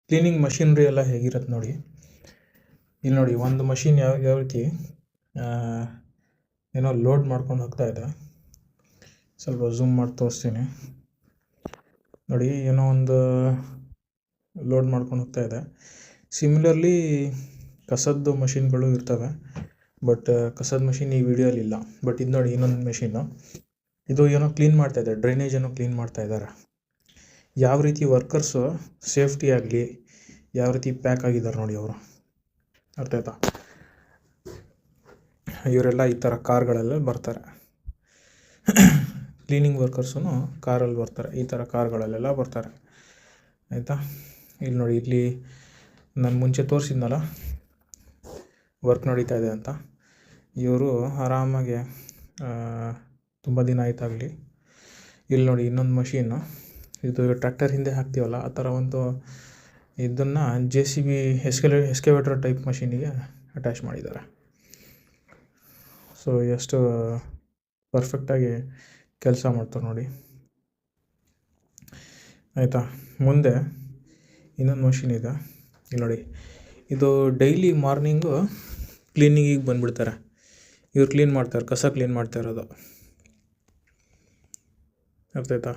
Cleaning ಮಷಿನ್ರಿ ಎಲ್ಲ ಹೇಗಿರುತ್ತೆ ನೋಡಿ. ಇಲ್ಲಿ ನೋಡಿ ಒಂದು ಮಷಿನ್ ಯಾವ ರೀತಿ ಏನೋ ಲೋಡ್ ಮಾಡ್ಕೊಂಡು ಹೋಗ್ತಾ ಇದೆ. ಸ್ವಲ್ಪ ಝೂಮ್ ಮಾಡಿ ತೋರಿಸ್ತೀನಿ ನೋಡಿ. ಏನೋ ಒಂದು ಲೋಡ್ ಮಾಡ್ಕೊಂಡು ಹೋಗ್ತಾ ಇದೆ. ಸಿಮಿಲರ್ಲಿ ಕಸದ್ದು ಮಷಿನ್ಗಳು ಇರ್ತವೆ, ಬಟ್ ಕಸದ ಮಷಿನ್ ಈ ವಿಡಿಯೋಲಿ ಇಲ್ಲ. ಬಟ್ ಇದು ನೋಡಿ ಇನ್ನೊಂದು ಮೆಷಿನ್ನು. ಇದು ಏನೋ ಕ್ಲೀನ್ ಮಾಡ್ತಾ ಇದೆ, ಡ್ರೈನೇಜ್ ಏನೋ ಕ್ಲೀನ್ ಮಾಡ್ತಾ ಇದ್ದಾರೆ. ಯಾವ ರೀತಿ ವರ್ಕರ್ಸು ಸೇಫ್ಟಿ ಆಗಲಿ ಯಾವ ರೀತಿ ಪ್ಯಾಕ್ ಆಗಿದ್ದಾರೆ ನೋಡಿ ಅವರು. ಅರ್ಥ ಆಯ್ತಾ? ಇವರೆಲ್ಲ ಈ ಥರ ಕಾರ್ಗಳೆಲ್ಲ ಬರ್ತಾರೆ. ಕ್ಲೀನಿಂಗ್ ವರ್ಕರ್ಸು ಕಾರಲ್ಲಿ ಬರ್ತಾರೆ, ಈ ಥರ ಕಾರ್ಗಳಲ್ಲೆಲ್ಲ ಬರ್ತಾರೆ. ಆಯಿತಾ? ಇಲ್ಲಿ ನೋಡಿ, ಇಲ್ಲಿ ನಾನು ಮುಂಚೆ ತೋರಿಸಿದ್ನಲ್ಲ ವರ್ಕ್ ನಡೀತಾ ಇದೆ ಅಂತ. ಇವರು ಆರಾಮಾಗಿ ತುಂಬ ದಿನ ಆಯ್ತಾಗಲಿ. ಇಲ್ಲಿ ನೋಡಿ ಇನ್ನೊಂದು ಮಷೀನು. ಇದು ಟ್ರ್ಯಾಕ್ಟರ್ ಹಿಂದೆ ಹಾಕ್ತೀವಲ್ಲ ಆ ಥರ ಒಂದು ಇದನ್ನು JCB ಎಸ್ಕವೇಟರ್ ಟೈಪ್ ಮಷೀನಿಗೆ ಅಟ್ಯಾಚ್ ಮಾಡಿದ್ದಾರೆ. ಸೊ ಎಷ್ಟು ಪರ್ಫೆಕ್ಟಾಗಿ ಕೆಲಸ ಮಾಡ್ತಾರೆ ನೋಡಿ. ಆಯಿತಾ? ಮುಂದೆ ಇನ್ನೊಂದು ಮಷೀನ್ ಇದೆ. ಇಲ್ಲಿ ನೋಡಿ, ಇದು ಡೈಲಿ ಮಾರ್ನಿಂಗು ಕ್ಲೀನಿಂಗಿಗೆ ಬಂದುಬಿಡ್ತಾರೆ. ಇವ್ರು ಕ್ಲೀನ್ ಮಾಡ್ತಾರೆ, ಕಸ ಕ್ಲೀನ್ ಮಾಡ್ತಾ ಇರೋದು. ಅರ್ಥ ಆಯ್ತಾ?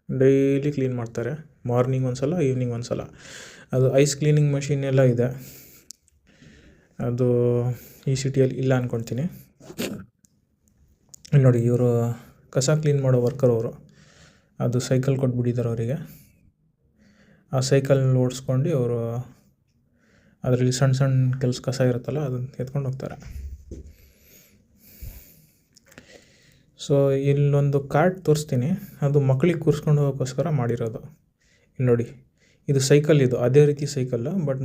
ಡೈಲಿ ಕ್ಲೀನ್ ಮಾಡ್ತಾರೆ, ಮಾರ್ನಿಂಗ್ ಒಂದು ಸಲ, ಈವ್ನಿಂಗ್ ಒಂದು ಸಲ. ಅದು ಐಸ್ ಕ್ಲೀನಿಂಗ್ ಮಷೀನ್ ಎಲ್ಲ ಇದೆ. ಅದು ಈ ಸಿಟಿಯಲ್ಲಿ ಇಲ್ಲ ಅಂದ್ಕೊಳ್ತೀನಿ. ಇಲ್ಲಿ ನೋಡಿ, ಇವರು ಕಸ ಕ್ಲೀನ್ ಮಾಡೋ ವರ್ಕರ್ ಅವರು. ಅದು ಸೈಕಲ್ ಕೊಟ್ಬಿಟ್ಟಿದ್ದಾರೆ ಅವರಿಗೆ. ಆ ಸೈಕಲ್ನ ಓಡಿಸ್ಕೊಂಡು ಅವರು ಅದರಲ್ಲಿ ಸಣ್ಣ ಸಣ್ಣ ಕಸ ಇರುತ್ತಲ್ಲ ಅದನ್ನು ಎತ್ಕೊಂಡು ಹೋಗ್ತಾರೆ. ಸೊ ಇಲ್ಲೊಂದು ಕಾರ್ಟ್ ತೋರಿಸ್ತೀನಿ. ಅದು ಮಕ್ಕಳಿಗೆ ಕೂರಿಸ್ಕೊಂಡು ಹೋಗೋಕ್ಕೋಸ್ಕರ ಮಾಡಿರೋದು. ಇಲ್ಲಿ ನೋಡಿ, ಇದು ಸೈಕಲ್, ಇದು ಅದೇ ರೀತಿ ಸೈಕಲ್ಲು, ಬಟ್